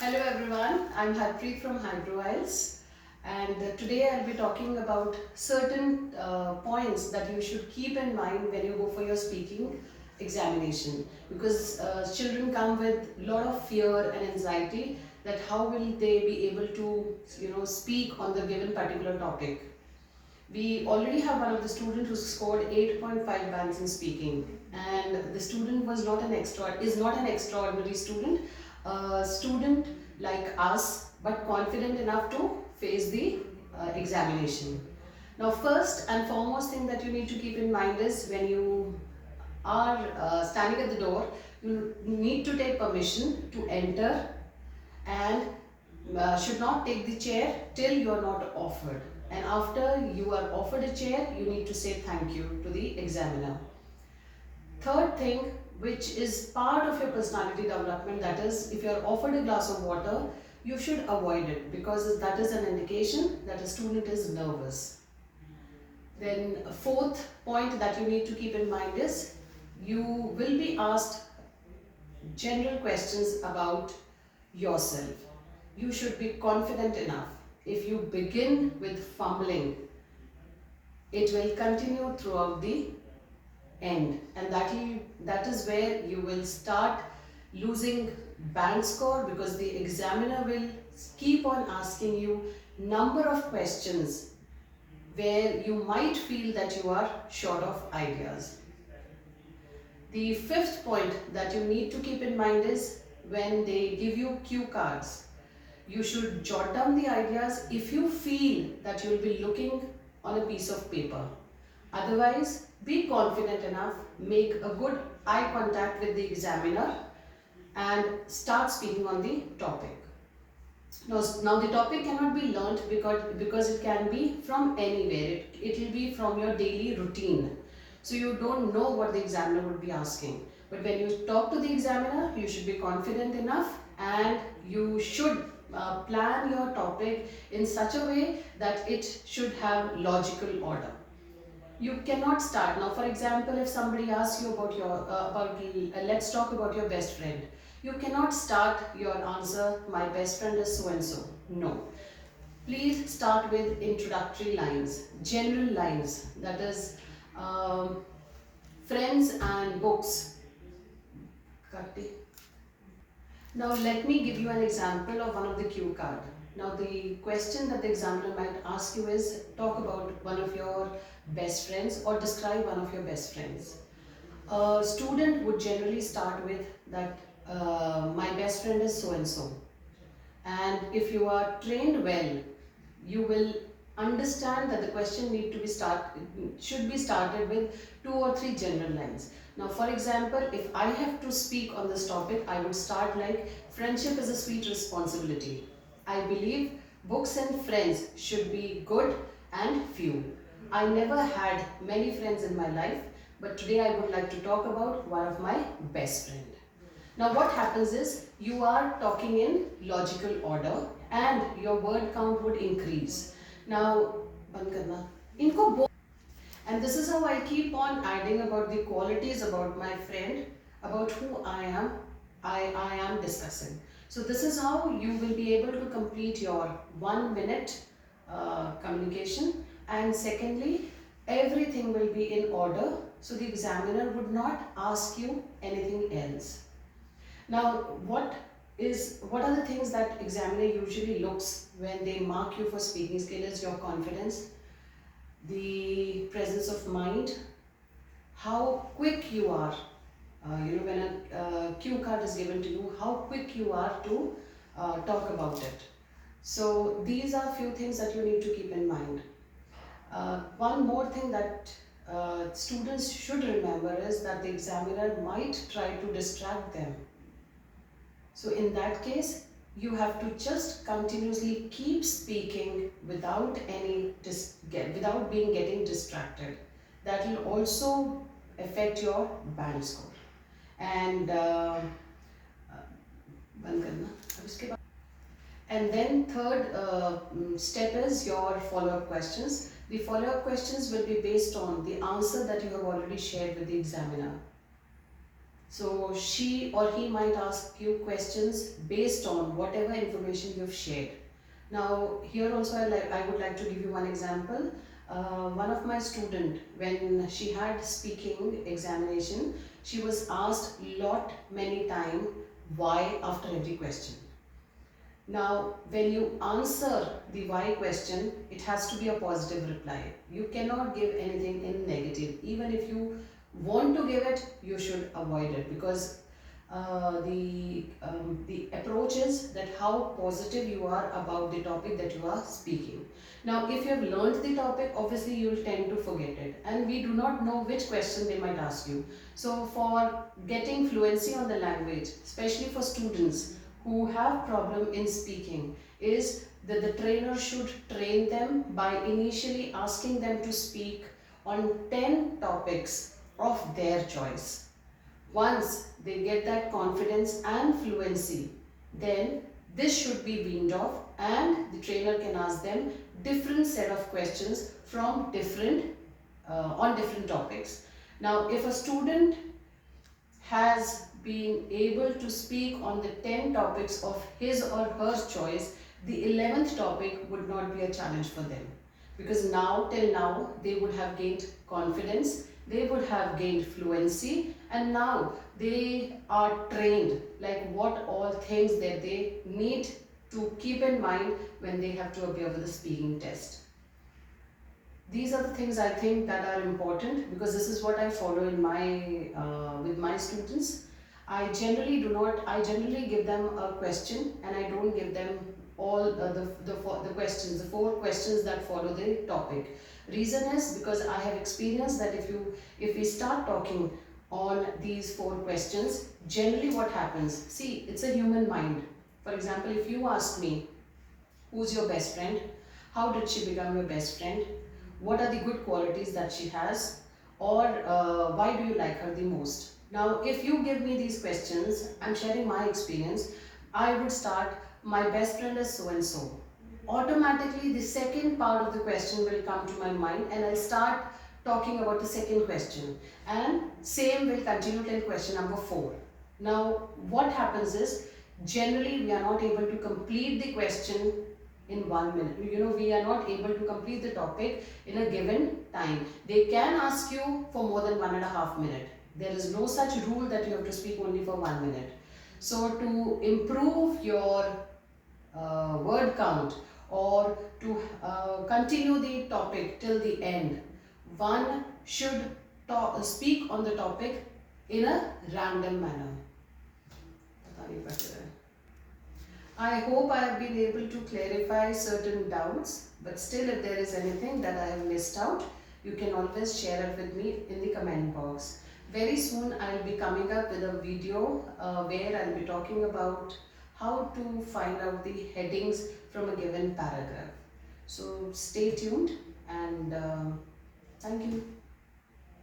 Hello everyone, I'm Harpreet from highbrowielts, and today I'll be talking about certain points that you should keep in mind when you go for your speaking examination, because children come with a lot of fear and anxiety that how will they be able to speak on the given particular topic. We already have one of the students who scored 8.5 bands in speaking, and the student was not an is not an extraordinary student, a student like us, but confident enough to face the examination. Now, first and foremost thing that you need to keep in mind is when you are standing at the door, you need to take permission to enter and should not take the chair till you are not offered. And after you are offered a chair, you need to say thank you to the examiner. Third thing, which is part of your personality development, that is, if you are offered a glass of water, you should avoid it because that is an indication that a student is nervous. Then, a fourth point that you need to keep in mind is you will be asked general questions about yourself. You should be confident enough. If you begin with fumbling, it will continue throughout the end, and that is where you will start losing band score, because the examiner will keep on asking you number of questions where you might feel that you are short of ideas. The fifth point that you need to keep in mind is when they give you cue cards, you should jot down the ideas if you feel that you will be looking on a piece of paper. Otherwise, be confident enough, make a good eye contact with the examiner and start speaking on the topic. Now the topic cannot be learnt because it can be from anywhere. It will be from your daily routine. So you don't know what the examiner would be asking. But when you talk to the examiner, you should be confident enough and you should plan your topic in such a way that it should have logical order. You cannot start. Now, for example, if somebody asks you about let's talk about your best friend. You cannot start your answer, my best friend is so and so. No. Please start with introductory lines, general lines, that is friends and books. Now let me give you an example of one of the cue card. Now the question that the examiner might ask you is talk about one of your best friends or describe one of your best friends. A student would generally start with that my best friend is so and so. And if you are trained well, you will understand that the question should be started with 2 or 3 general lines. Now, for example, if I have to speak on this topic, I would start like, friendship is a sweet responsibility. I believe books and friends should be good and few. I never had many friends in my life, but today I would like to talk about one of my best friend. Now what happens is you are talking in logical order and your word count would increase. Now, and this is how I keep on adding about the qualities about my friend, about who I am discussing. So this is how you will be able to complete your 1 minute communication, and secondly, everything will be in order, so the examiner would not ask you anything else. Now, what are the things that examiner usually looks when they mark you for speaking skill is your confidence, the presence of mind, how quick you are. When a cue card is given to you, how quick you are to talk about it. So these are few things that you need to keep in mind. One more thing that students should remember is that the examiner might try to distract them. So in that case, you have to just continuously keep speaking without getting distracted. That will also affect your band score. And then third step is your follow-up questions. The follow-up questions will be based on the answer that you have already shared with the examiner. So she or he might ask you questions based on whatever information you've shared. Now here also I would like to give you one example. One of my student, when she had speaking examination, she was asked many time why after every question. Now, when you answer the why question, it has to be a positive reply. You cannot give anything in negative. Even if you want to give it, you should avoid it, because the approach is that how positive you are about the topic that you are speaking. Now, if you have learned the topic, obviously you will tend to forget it, and we do not know which question they might ask you. So, for getting fluency on the language, especially for students who have problem in speaking, is that the trainer should train them by initially asking them to speak on 10 topics of their choice. Once they get that confidence and fluency, then this should be weaned off, and the trainer can ask them different set of questions from on different topics. Now, if a student has been able to speak on the 10 topics of his or her choice, the 11th topic would not be a challenge for them, because till now they would have gained confidence, they would have gained fluency, and now they are trained like what all things that they need to keep in mind when they have to appear for the speaking test. These are the things I think that are important, because this is what I follow in my with my students. I generally give them a question, and I don't give them all the questions, the 4 questions that follow the topic. Reason is because I have experienced that if we start talking on these 4 questions, generally what happens, see, it's a human mind. For example, if you ask me, who's your best friend? How did she become your best friend? What are the good qualities that she has? Or why do you like her the most? Now, if you give me these questions, I'm sharing my experience, I would start, my best friend is so and so. Automatically, the second part of the question will come to my mind, and I'll start talking about the second question. And same will continue till question number 4. Now, what happens is, generally we are not able to complete the question in 1 minute. We are not able to complete the topic in a given time. They can ask you for more than 1.5 minutes. There is no such rule that you have to speak only for 1 minute. So to improve your word count, or to continue the topic till the end, one should speak on the topic in a random manner. I hope I have been able to clarify certain doubts, but still, if there is anything that I have missed out, you can always share it with me in the comment box. Very soon I will be coming up with a video where I will be talking about how to find out the headings from a given paragraph. So stay tuned, and thank you.